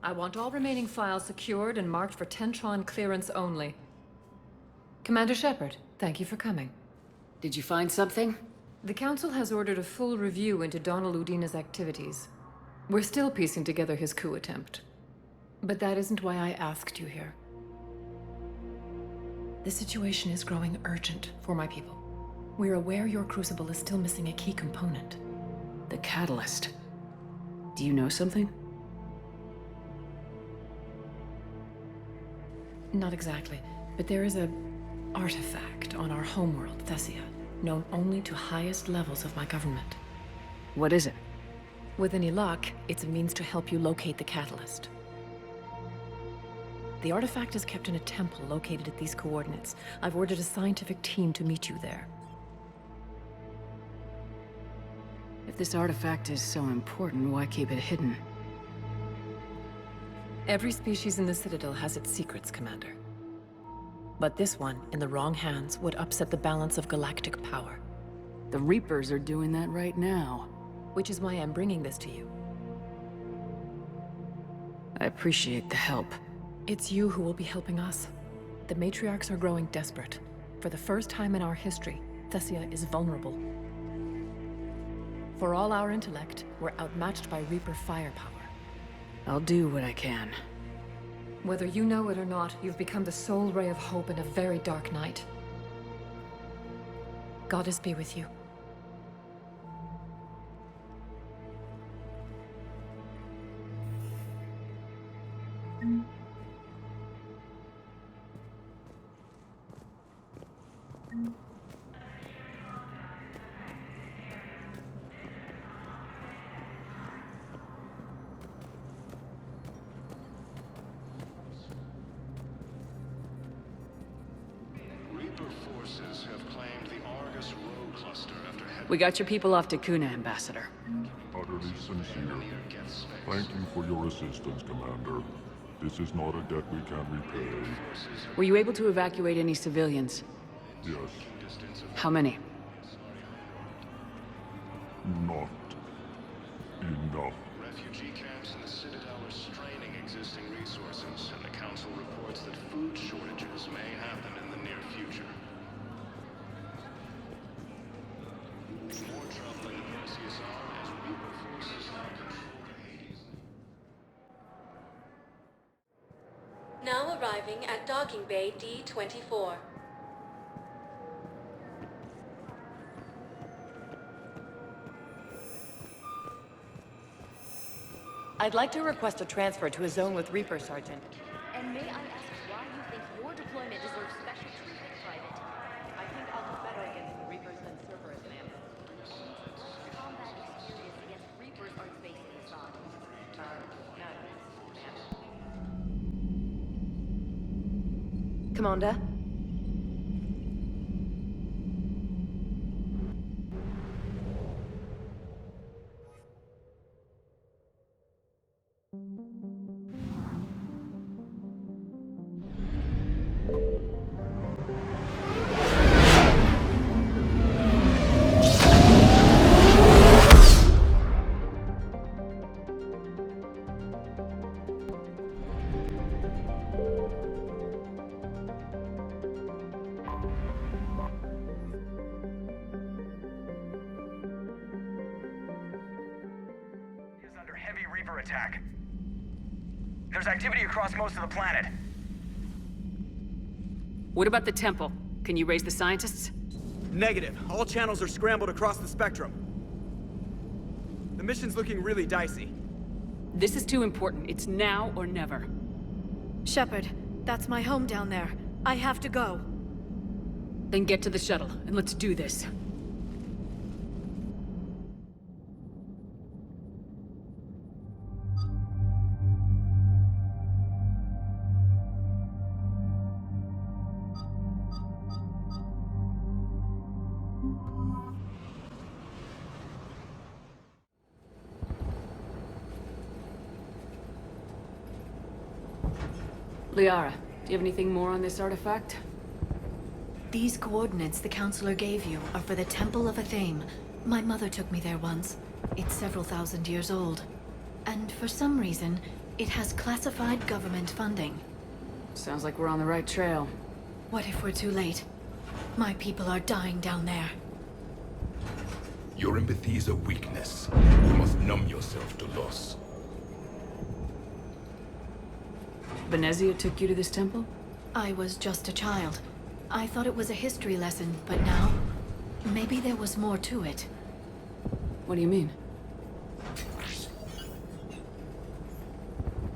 I want all remaining files secured and marked for Tentron clearance only. Commander Shepard, thank you for coming. Did you find something? The Council has ordered a full review into Donald Udina's activities. We're still piecing together his coup attempt. But that isn't why I asked you here. The situation is growing urgent for my people. We're aware your crucible is still missing a key component. The catalyst. Do you know something? Not exactly, but there is a artifact on our homeworld, Thessia, known only to highest levels of my government. What is it? With any luck, it's a means to help you locate the catalyst. The artifact is kept in a temple located at these coordinates. I've ordered a scientific team to meet you there. If this artifact is so important, why keep it hidden? Every species in the Citadel has its secrets, Commander. But this one, in the wrong hands, would upset the balance of galactic power. The Reapers are doing that right now. Which is why I'm bringing this to you. I appreciate the help. It's you who will be helping us. The matriarchs are growing desperate. For the first time in our history, Thessia is vulnerable. For all our intellect, we're outmatched by Reaper firepower. I'll do what I can. Whether you know it or not, you've become the sole ray of hope in a very dark night. Goddess be with you. We got your people off to Kuna, Ambassador. Utterly sincere. Thank you for your assistance, Commander. This is not a debt we can repay. Were you able to evacuate any civilians? Yes. How many? Not enough. Refugee camps in the Citadel are straining existing resources, and the Council reports that food shortages may happen in the near future. More trouble in the Perseus arm as Reaper forces now control Hades. Now arriving at Docking Bay D-24. I'd like to request a transfer to a zone with Reaper, Sergeant. And may I ask why you think your deployment deserves special treatment, Private? I think I'll do better against the Reapers than Cerberus man. Combat experience against Reapers aren't facing Assad. No, man. Commander? Heavy Reaper attack. There's activity across most of the planet. What about the temple? Can you raise the scientists? Negative. All channels are scrambled across the spectrum. The mission's looking really dicey. This is too important. It's now or never. Shepard, that's my home down there. I have to go. Then get to the shuttle, and let's do this. Liara, do you have anything more on this artifact? These coordinates the Counselor gave you are for the Temple of Athame. My mother took me there once. It's several thousand years old. And for some reason, It has classified government funding. Sounds like we're on the right trail. What if we're too late? My people are dying down there. Your empathy is a weakness. You must numb yourself to loss. Venezia took you to this temple? I was just a child. I thought it was a history lesson, but now... maybe there was more to it. What do you mean?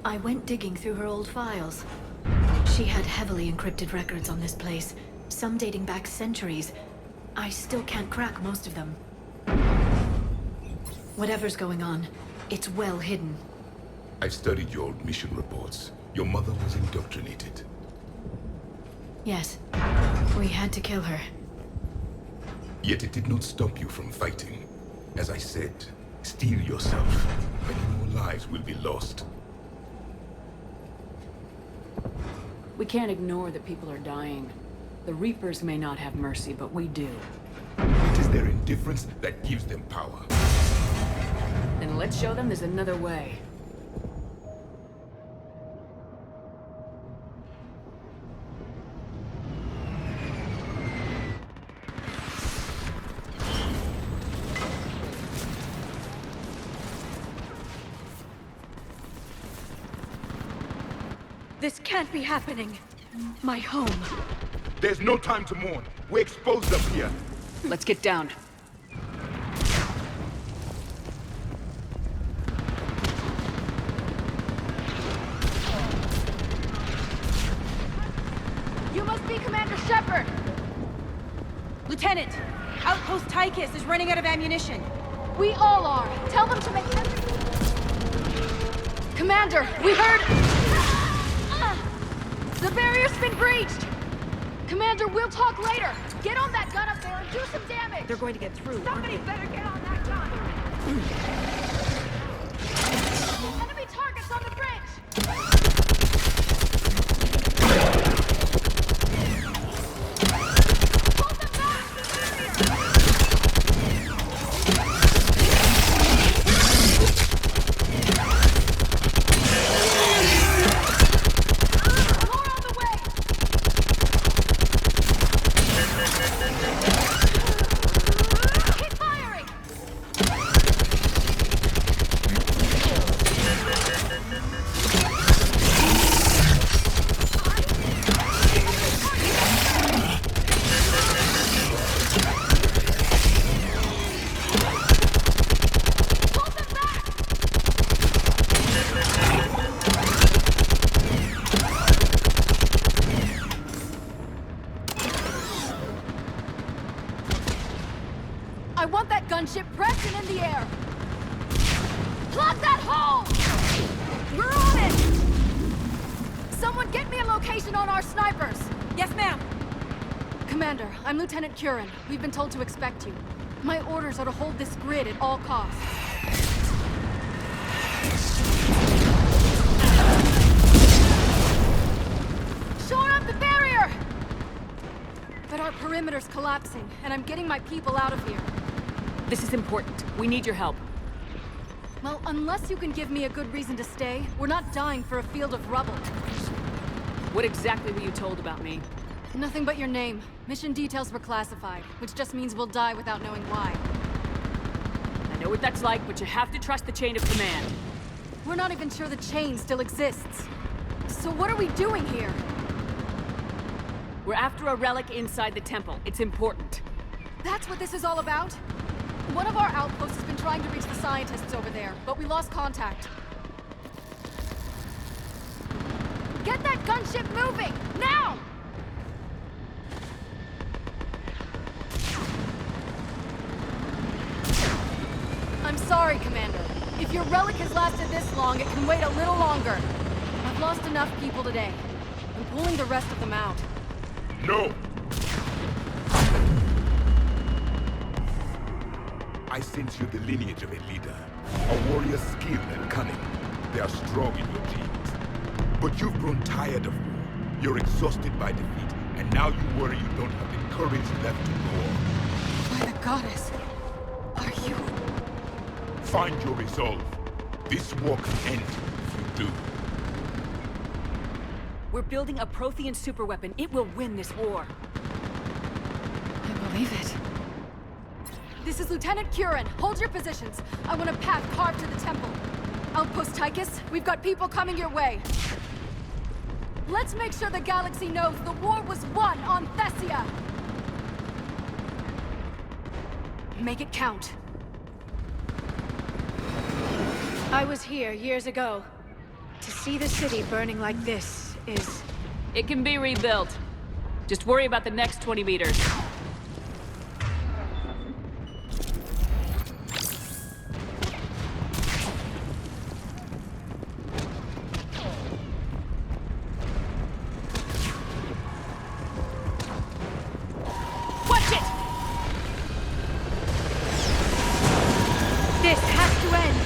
I went digging through her old files. She had heavily encrypted records on this place, some dating back centuries. I still can't crack most of them. Whatever's going on, it's well hidden. I've studied your old mission reports. Your mother was indoctrinated. Yes, we had to kill her. Yet it did not stop you from fighting. As I said, steel yourself. Many more lives will be lost. We can't ignore that people are dying. The Reapers may not have mercy, but we do. It is their indifference that gives them power. Then let's show them there's another way. This can't be happening. My home. There's no time to mourn. We're exposed up here. Let's get down. You must be Commander Shepard! Lieutenant, Outpost Tychus is running out of ammunition. We all are. Tell them to make every... Commander, we heard... The barrier's been breached! Commander, we'll talk later! Get on that gun up there and do some damage! They're going to get through. Somebody better get on that gun! Enemy targets on the bridge! Hold them back! More on the way! Keep firing! Hold them back! I want that gunship pressed and in the air! Plug that hole! We're on it! Someone get me a location on our snipers! Yes, ma'am! Commander, I'm Lieutenant Curran. We've been told to expect you. My orders are to hold this grid at all costs. Shore up the barrier! But our perimeter's collapsing, and I'm getting my people out of here. This is important. We need your help. Well, unless you can give me a good reason to stay, we're not dying for a field of rubble. What exactly were you told about me? Nothing but your name. Mission details were classified, which just means we'll die without knowing why. I know what that's like, but you have to trust the chain of command. We're not even sure the chain still exists. So what are we doing here? We're after a relic inside the temple. It's important. That's what this is all about? One of our outposts has been trying to reach the scientists over there, but we lost contact. Get that gunship moving! Now! I'm sorry, Commander. If your relic has lasted this long, it can wait a little longer. I've lost enough people today. I'm pulling the rest of them out. No! I sense you're the lineage of a leader. A warrior skilled and cunning. They are strong in your genes. But you've grown tired of war. You're exhausted by defeat, and now you worry you don't have the courage left to war. By the goddess, are you... Find your resolve. This war can end if you do. We're building a Prothean superweapon. It will win this war. I believe it. This is Lieutenant Curran. Hold your positions. I want a path carved to the temple. Outpost Tychus, we've got people coming your way. Let's make sure the galaxy knows the war was won on Thessia. Make it count. I was here years ago. To see the city burning like this is... It can be rebuilt. Just worry about the next 20 meters. Watch it! This has to end!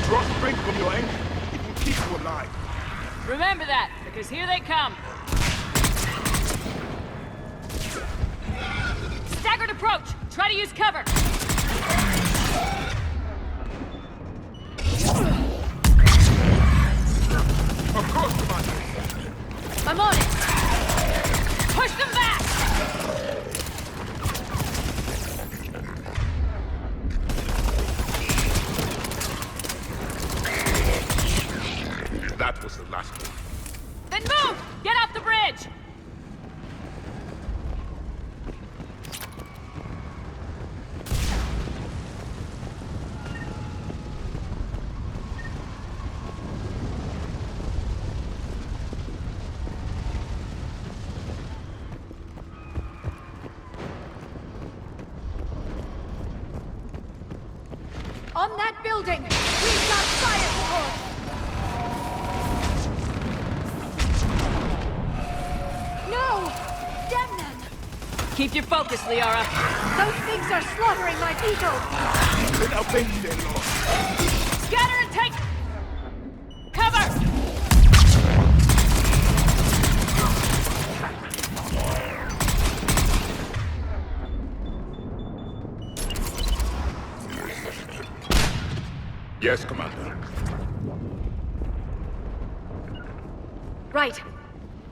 Draw strength from your engine. It will keep you alive. Remember that, because here they come. Staggered approach! Try to use cover! Of course, Commander. I'm on it! Push them back! That was the last one. Then move! Get off the bridge! On that building, we've got fire support! No! Damn them! Keep your focus, Liara. Those things are slaughtering my people! Then I'll pay you their loss. Scatter and take... cover! Yes, Commander. Right.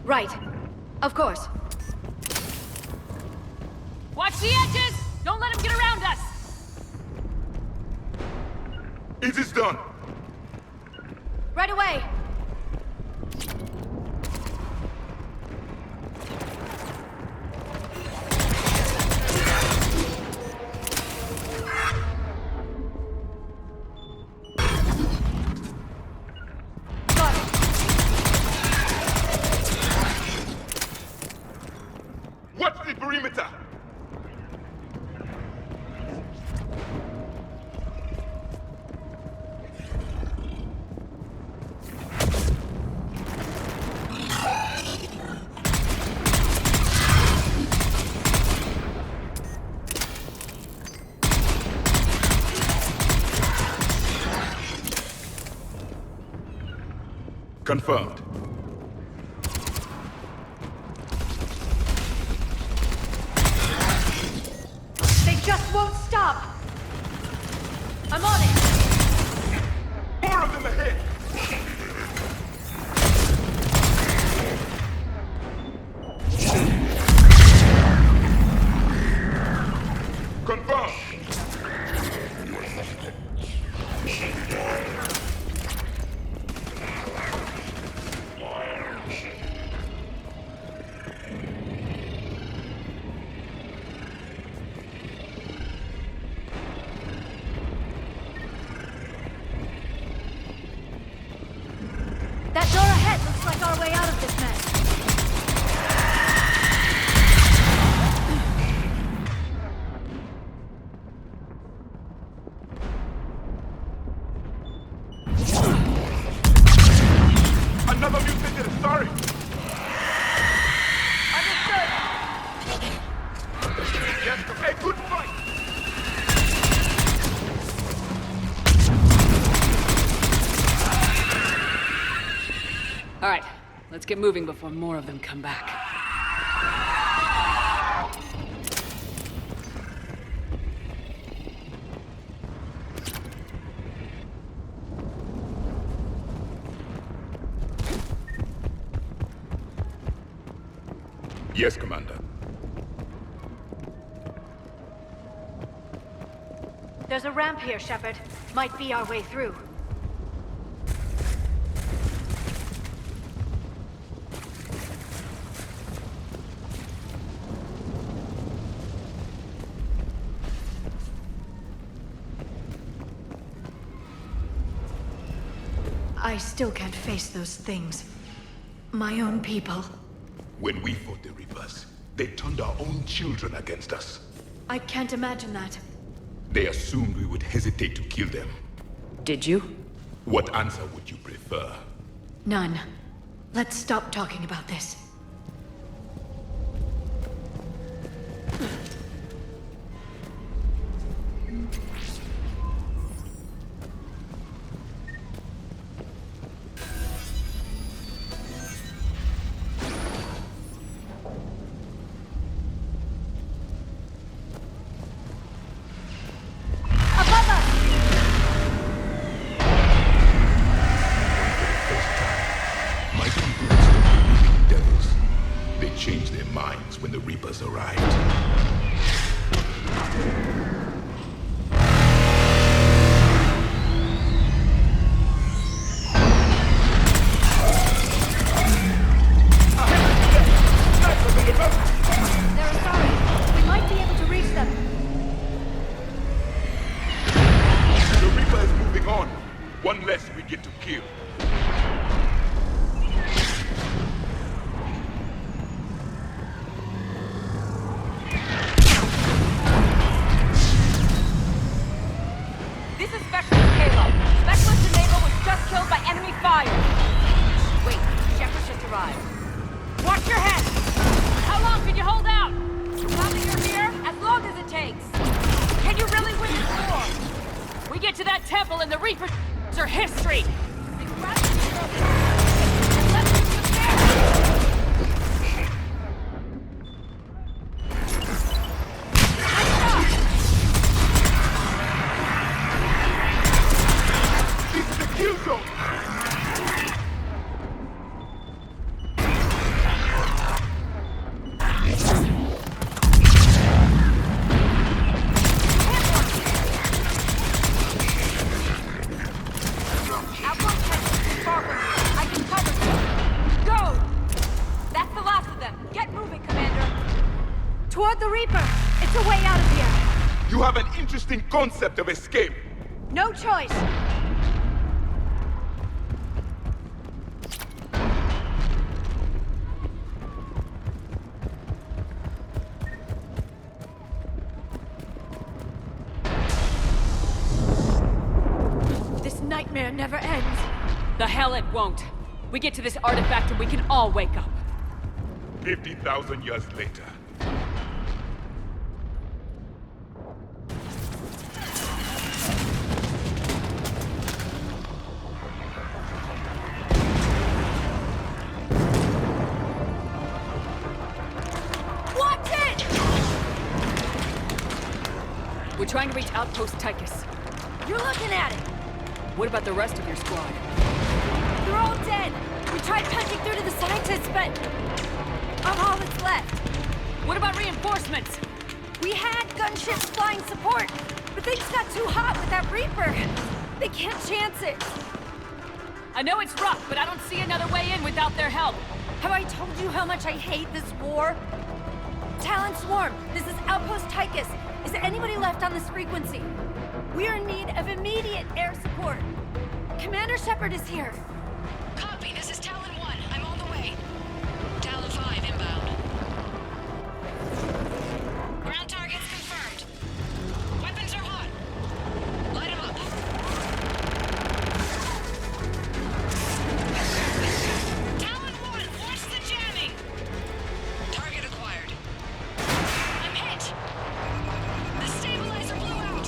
Right. Of course. Watch the edges! Don't let them get around us! It is done. Right away! Got it. Watch the perimeter. Confirmed. They just won't stop! I'm on it! More of them ahead! Confirmed. That door ahead looks like our way out of this mess. Another mutant, sorry! Understood! Yes, a good fight! All right, let's get moving before more of them come back. Yes, Commander. There's a ramp here, Shepard. Might be our way through. I still can't face those things. My own people. When we fought the Reapers, they turned our own children against us. I can't imagine that. They assumed we would hesitate to kill them. Did you? What answer would you prefer? None. Let's stop talking about this. My people stopped believing in devils. They changed their minds when the Reapers arrived. They're sorry. We might be able to reach them. The Reaper is moving on. One less we get to kill. This is Specialist Kalo. Specialist Enable was just killed by enemy fire. Wait, Shepard just arrived. Watch your head! How long can you hold out? Now that you're here, as long as it takes. Can you really win this war? We get to that temple and the Reapers are history. They grab the world and let them This is the kill zone! Outpost Texas is far from here. I can cover you. Go! That's the last of them. Get moving, Commander. Toward the Reaper. It's a way out of here. You have an interesting concept of escape. No choice. This nightmare never ends. The hell it won't. We get to this artifact and we can all wake up. 50,000 years later. Watch it! We're trying to reach Outpost Tychus. You're looking at it. What about the rest of your squad? They're all dead. We tried punching through to the scientists, but I'm all that's left. What about reinforcements? We had gunships flying support, but things got too hot with that Reaper. They can't chance it. I know it's rough, but I don't see another way in without their help. Have I told you how much I hate this war? Talon Swarm, this is Outpost Tychus. Is there anybody left on this frequency? We are in need of immediate air support. Commander Shepard is here. Copy, this is Talon 1. I'm on the way. Talon 5 inbound. Ground targets confirmed. Weapons are hot. Light 'em up. Talon 1, watch the jamming. Target acquired. I'm hit. The stabilizer blew out.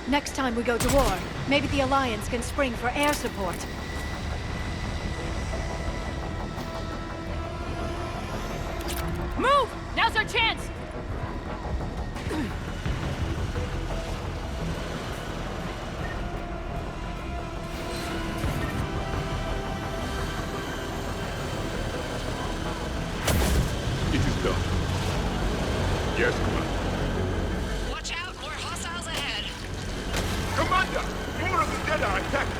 Next time we go to war, maybe the Alliance can spring for air support. Move! Now's our chance! It is done. Yes, Commander. Watch out, more hostiles ahead. Commander! More of the dead are attacking!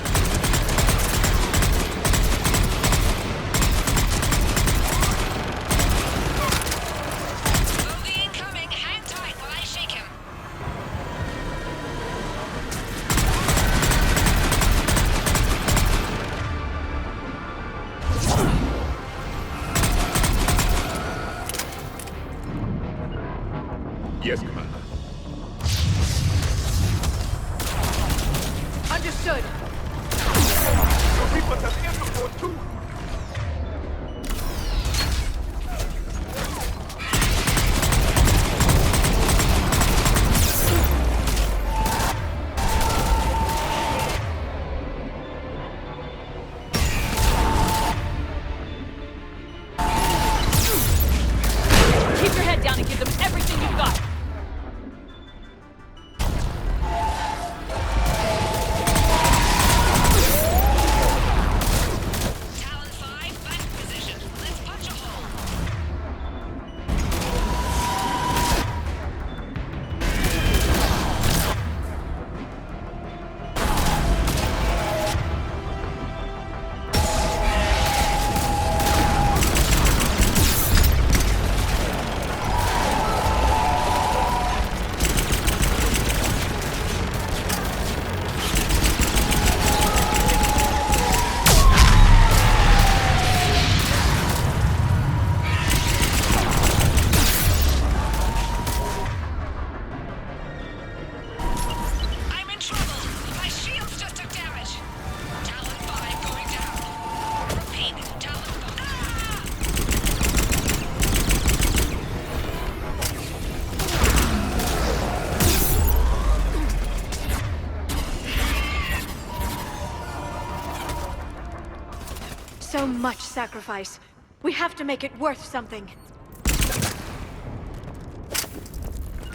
Bogey incoming, hang tight while I shake him. Yes, Commander. Understood. The Reapers have air support too! Keep your head down and give them everything you've got. Talon 5, back in position. Let's punch a hole. I'm in trouble. My shields just took damage. Talon 5 going down. Repeat, Talon 5. Ah! So much sacrifice. We have to make it worth something.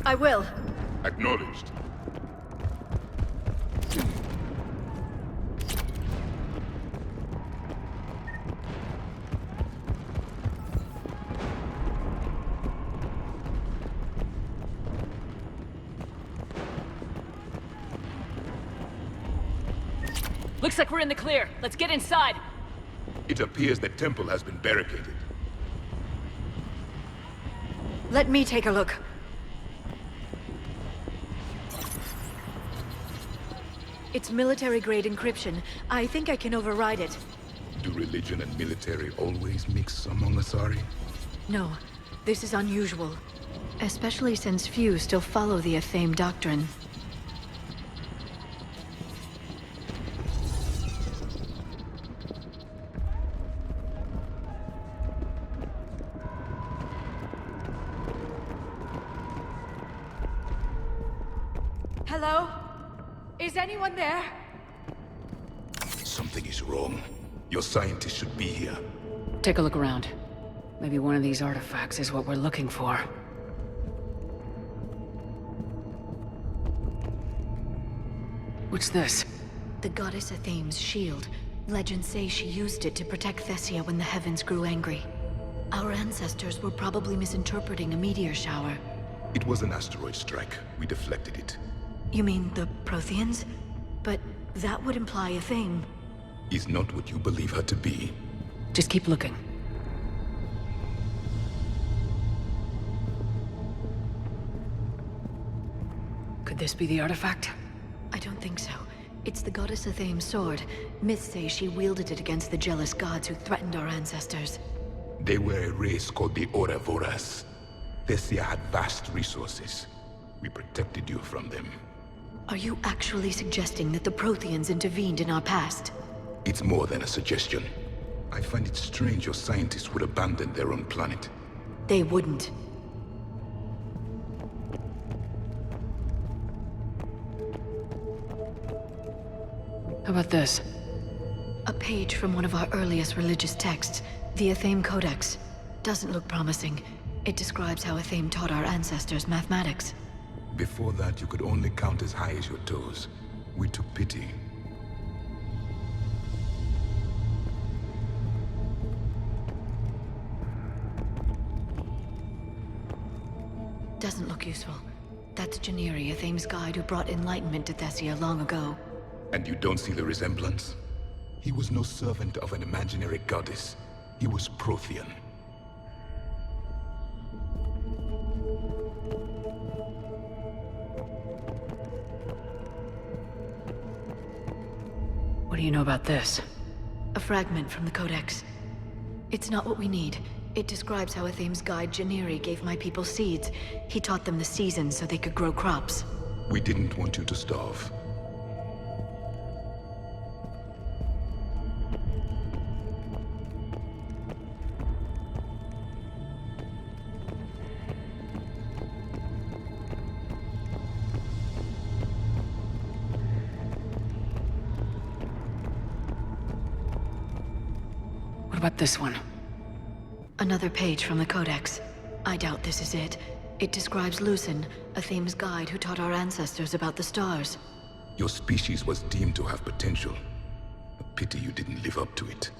I will. Acknowledged. Looks like we're in the clear. Let's get inside. It appears the temple has been barricaded. Let me take a look. It's military-grade encryption. I think I can override it. Do religion and military always mix among Asari? No, this is unusual. Especially since few still follow the Athame doctrine. Hello? Is anyone there? Something is wrong. Your scientists should be here. Take a look around. Maybe one of these artifacts is what we're looking for. What's this? The goddess Athame's shield. Legends say she used it to protect Thessia when the heavens grew angry. Our ancestors were probably misinterpreting a meteor shower. It was an asteroid strike. We deflected it. You mean the Protheans? But that would imply Athame. Is not what you believe her to be. Just keep looking. Could this be the artifact? I don't think so. It's the goddess Athame's sword. Myths say she wielded it against the jealous gods who threatened our ancestors. They were a race called the Ouroboros. Thessia had vast resources. We protected you from them. Are you actually suggesting that the Protheans intervened in our past? It's more than a suggestion. I find it strange your scientists would abandon their own planet. They wouldn't. How about this? A page from one of our earliest religious texts, the Athame Codex. Doesn't look promising. It describes how Athame taught our ancestors mathematics. Before that, you could only count as high as your toes. We took pity. Doesn't look useful. That's Janiri, Athame's guide who brought enlightenment to Thessia long ago. And you don't see the resemblance? He was no servant of an imaginary goddess. He was Prothean. What do you know about this? A fragment from the Codex. It's not what we need. It describes how Athame's guide Janiri gave my people seeds. He taught them the seasons so they could grow crops. We didn't want you to starve. What about this one? Another page from the Codex. I doubt this is it. It describes Lucen, Athame's guide who taught our ancestors about the stars. Your species was deemed to have potential. A pity you didn't live up to it.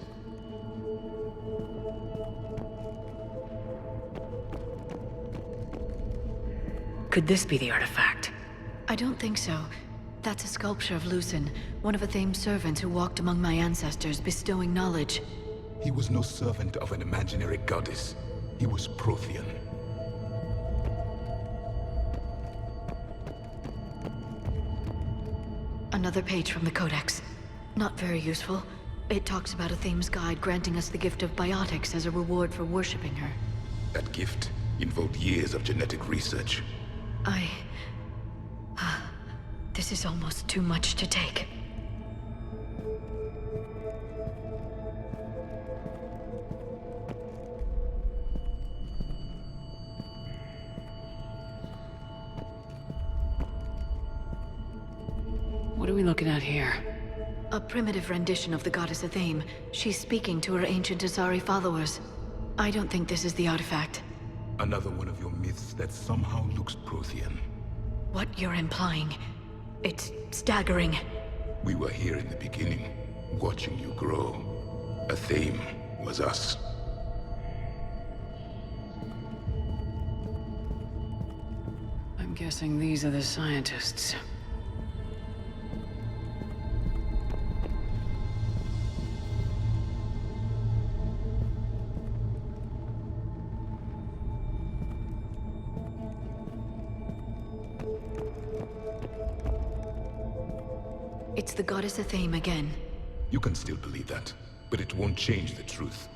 Could this be the artifact? I don't think so. That's a sculpture of Lucen, one of Athame's servants who walked among my ancestors, bestowing knowledge. He was no servant of an imaginary goddess. He was Prothean. Another page from the Codex. Not very useful. It talks about Athame's guide granting us the gift of biotics as a reward for worshipping her. That gift involved years of genetic research. This is almost too much to take. What are we looking at here? A primitive rendition of the goddess Athame. She's speaking to her ancient Asari followers. I don't think this is the artifact. Another one of your myths that somehow looks Prothean. What you're implying, it's staggering. We were here in the beginning, watching you grow. Athame was us. I'm guessing these are the scientists. It's the goddess Athame again. You can still believe that, but it won't change the truth.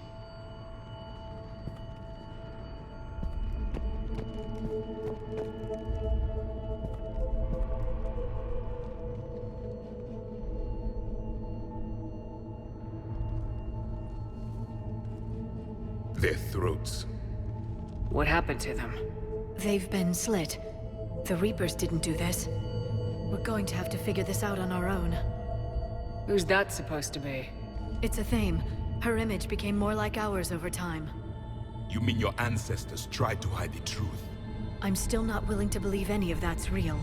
Their throats. What happened to them? They've been slit. The Reapers didn't do this. We're going to have to figure this out on our own. Who's that supposed to be? It's Athame. Her image became more like ours over time. You mean your ancestors tried to hide the truth? I'm still not willing to believe any of that's real.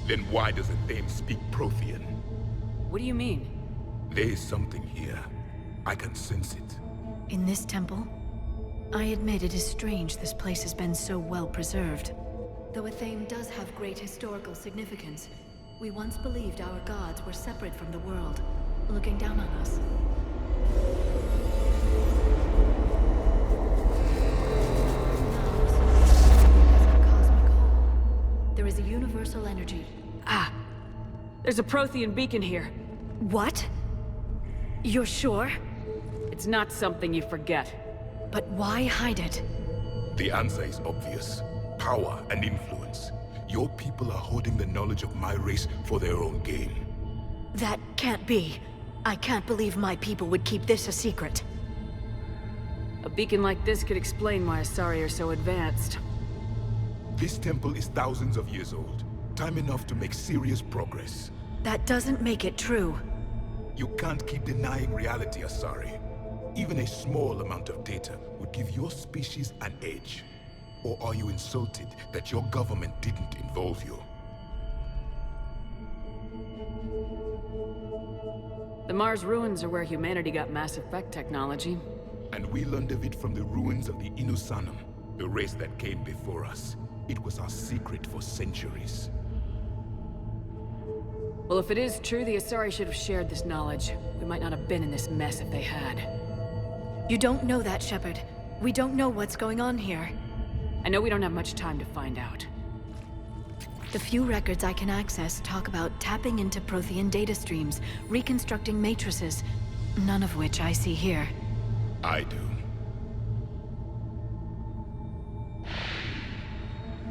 Then why does Athame speak Prothean? What do you mean? There is something here. I can sense it. In this temple? I admit it is strange this place has been so well preserved. Though Athame does have great historical significance, we once believed our gods were separate from the world, looking down on us. There is a universal energy. Ah! There's a Prothean beacon here. What? You're sure? It's not something you forget. But why hide it? The answer is obvious. Power and influence. Your people are holding the knowledge of my race for their own gain. That can't be. I can't believe my people would keep this a secret. A beacon like this could explain why Asari are so advanced. This temple is thousands of years old. Time enough to make serious progress. That doesn't make it true. You can't keep denying reality, Asari. Even a small amount of data would give your species an edge. Or are you insulted that your government didn't involve you? The Mars ruins are where humanity got Mass Effect technology. And we learned of it from the ruins of the Inusanum, the race that came before us. It was our secret for centuries. Well, if it is true, the Asari should have shared this knowledge. We might not have been in this mess if they had. You don't know that, Shepard. We don't know what's going on here. I know we don't have much time to find out. The few records I can access talk about tapping into Prothean data streams, reconstructing matrices, none of which I see here. I do.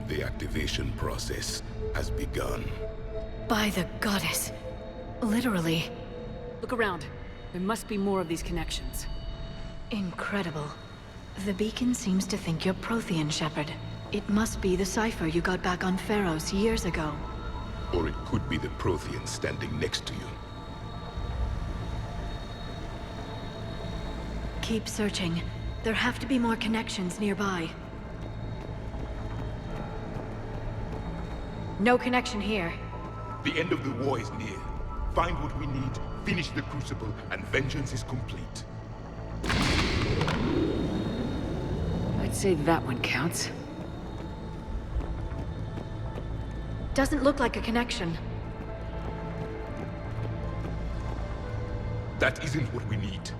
The activation process has begun. By the goddess. Literally. Look around. There must be more of these connections. Incredible. The beacon seems to think you're Prothean, Shepard. It must be the cipher you got back on Pharos years ago. Or it could be the Prothean standing next to you. Keep searching. There have to be more connections nearby. No connection here. The end of the war is near. Find what we need, finish the Crucible, and vengeance is complete. I'd say that one counts. Doesn't look like a connection. That isn't what we need.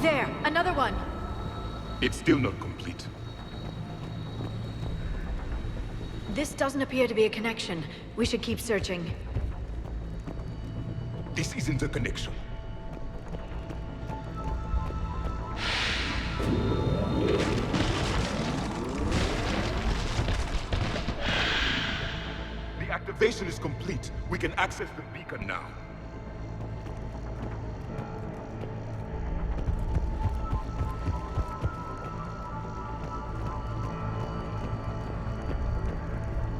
There! Another one! It's still not complete. This doesn't appear to be a connection. We should keep searching. This isn't a connection. The activation is complete. We can access the beacon now.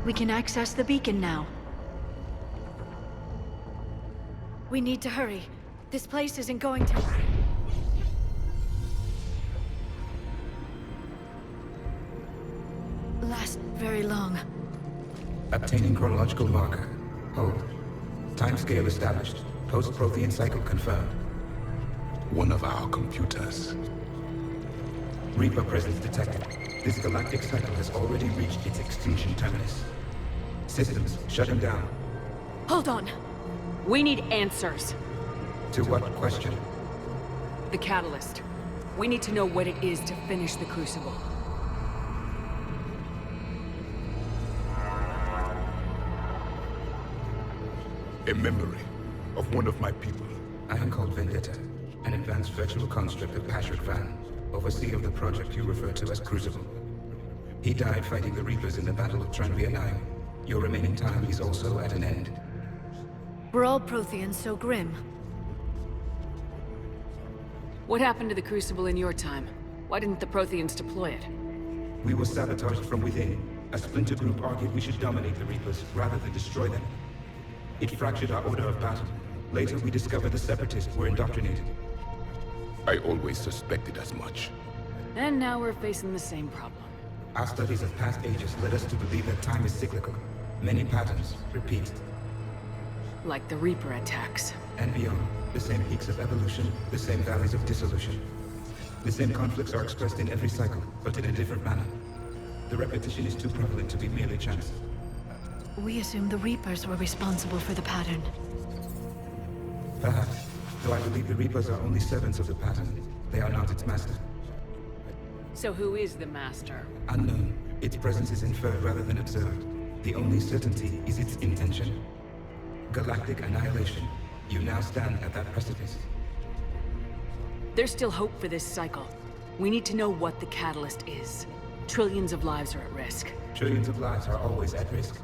We can access the beacon now. We need to hurry. This place isn't going to... last very long. Obtaining chronological marker. Hold. Timescale established. Post-Prothean cycle confirmed. One of our computers. Reaper presence detected. This galactic cycle has already reached its extinction terminus. Systems shutting down. Hold on. We need answers. To what question? The catalyst. We need to know what it is to finish the Crucible. A memory of one of my people. I am called Vendetta, an advanced virtual construct of Patrick Van, overseer of the project you refer to as Crucible. He died fighting the Reapers in the Battle of Tranvia 9. Your remaining time is also at an end. We're all Protheans so grim. What happened to the Crucible in your time? Why didn't the Protheans deploy it? We were sabotaged from within. A splinter group argued we should dominate the Reapers rather than destroy them. It fractured our order of battle. Later we discovered the Separatists were indoctrinated. I always suspected as much. And now we're facing the same problem. Our studies of past ages led us to believe that time is cyclical. Many patterns repeat. Like the Reaper attacks. And beyond, the same peaks of evolution, the same valleys of dissolution. The same conflicts are expressed in every cycle, but in a different manner. The repetition is too prevalent to be merely chance. We assumed the Reapers were responsible for the pattern. Perhaps, though I believe the Reapers are only servants of the pattern. They are not its master. So who is the Master? Unknown. Its presence is inferred rather than observed. The only certainty is its intention. Galactic annihilation. You now stand at that precipice. There's still hope for this cycle. We need to know what the catalyst is. Trillions of lives are at risk. Trillions of lives are always at risk.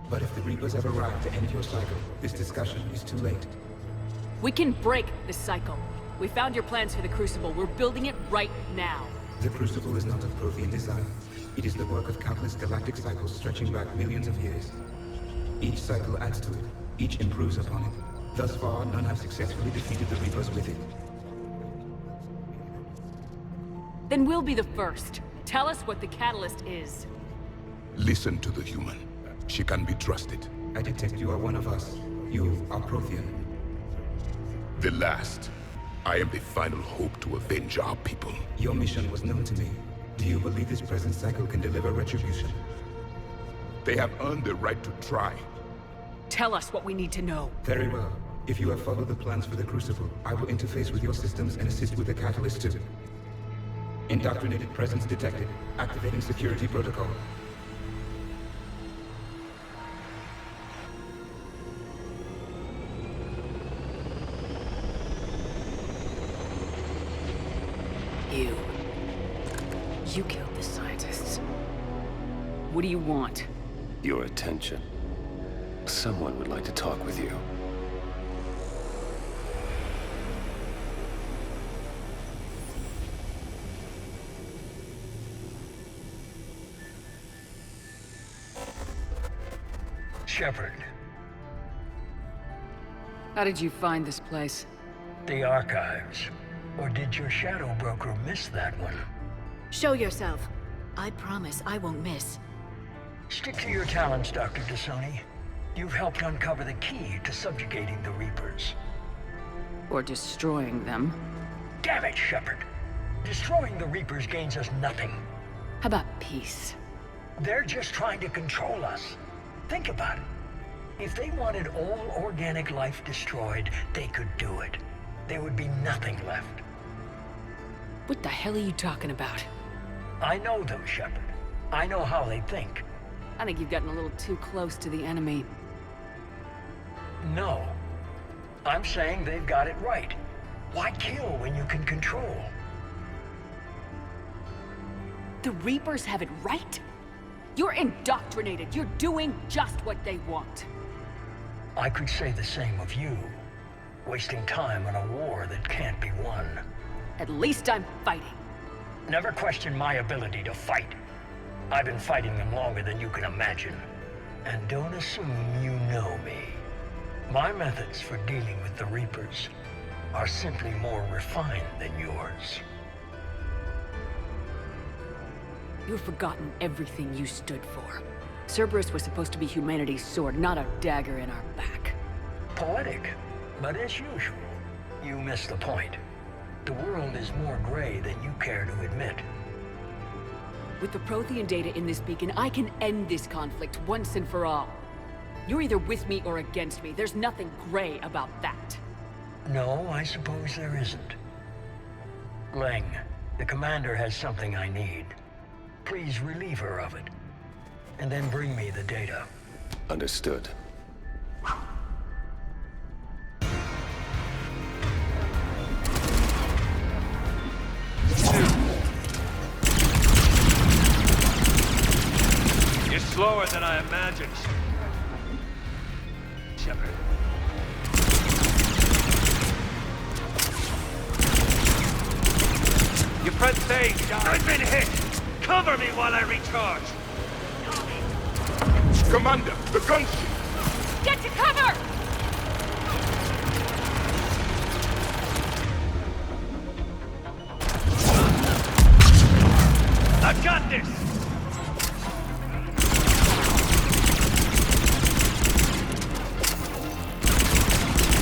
But if the Reapers have arrived to end your cycle, this discussion is too late. We can break this cycle. We found your plans for the Crucible. We're building it right now. The Crucible is not of Prothean design. It is the work of countless galactic cycles stretching back millions of years. Each cycle adds to it. Each improves upon it. Thus far, none have successfully defeated the Reapers with it. Then we'll be the first. Tell us what the catalyst is. Listen to the human. She can be trusted. I detect you are one of us. You are Prothean. The last. I am the final hope to avenge our people. Your mission was known to me. Do you believe this present cycle can deliver retribution? They have earned the right to try. Tell us what we need to know. Very well. If you have followed the plans for the Crucible, I will interface with your systems and assist with the catalyst too. Indoctrinated presence detected. Activating security protocol. You killed the scientists. What do you want? Your attention. Someone would like to talk with you. Shepard. How did you find this place? The archives. Or did your shadow broker miss that one? Show yourself. I promise I won't miss. Stick to your talents, Dr. Dasoni. You've helped uncover the key to subjugating the Reapers. Or destroying them. Damn it, Shepard. Destroying the Reapers gains us nothing. How about peace? They're just trying to control us. Think about it. If they wanted all organic life destroyed, they could do it. There would be nothing left. What the hell are you talking about? I know them, Shepard. I know how they think. I think you've gotten a little too close to the enemy. No. I'm saying they've got it right. Why kill when you can control? The Reapers have it right? You're indoctrinated. You're doing just what they want. I could say the same of you. Wasting time on a war that can't be won. At least I'm fighting. Never question my ability to fight. I've been fighting them longer than you can imagine. And don't assume you know me. My methods for dealing with the Reapers are simply more refined than yours. You've forgotten everything you stood for. Cerberus was supposed to be humanity's sword, not a dagger in our back. Poetic, but as usual, you missed the point. The world is more gray than you care to admit. With the Prothean data in this beacon, I can end this conflict once and for all. You're either with me or against me. There's nothing gray about that. No, I suppose there isn't. Leng, the commander has something I need. Please relieve her of it. And then bring me the data. Understood. You're slower than I imagined. Shepard. Your friend Thane died. I've been hit! Cover me while I recharge! Commander, the gunship! Get to cover! I've got this!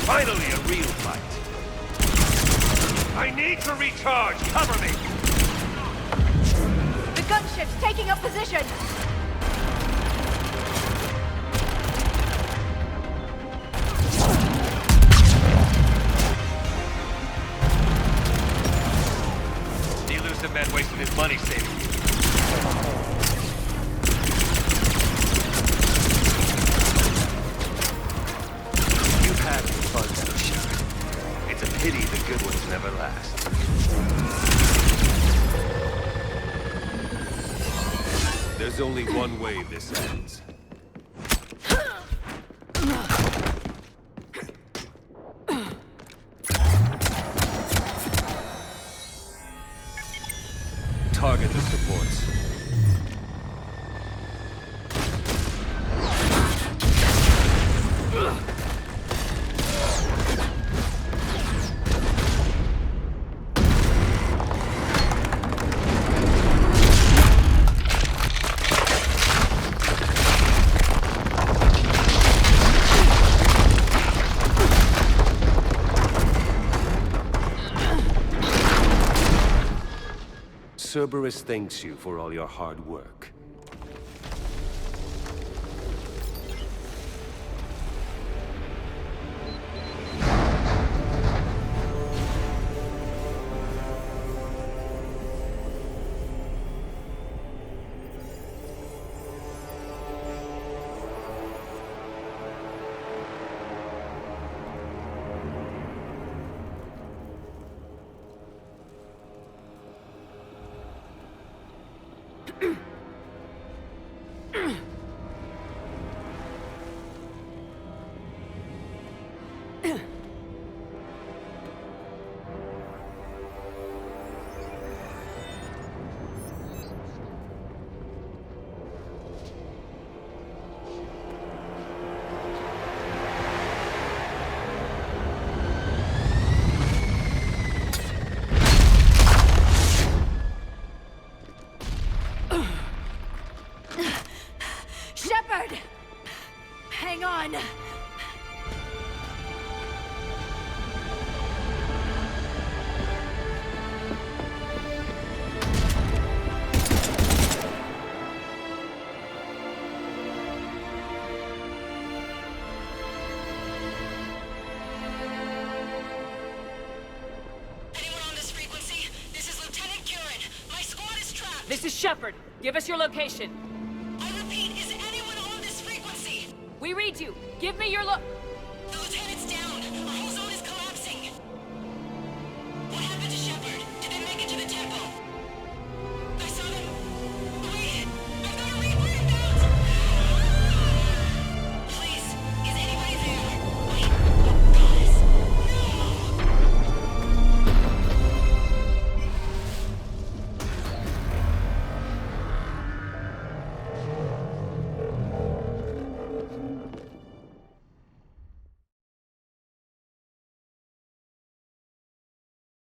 Finally a real fight. I need to recharge! Cover me! The gunship's taking up position! The elusive man wasted his money saving you. You've had fun, though, Shepard. It's a pity the good ones never last. There's only one way this ends. target the supports. Cerberus thanks you for all your hard work. Shepard! Hang on! This is Shepard. Give us your location. I repeat, is anyone on this frequency? We read you. Give me your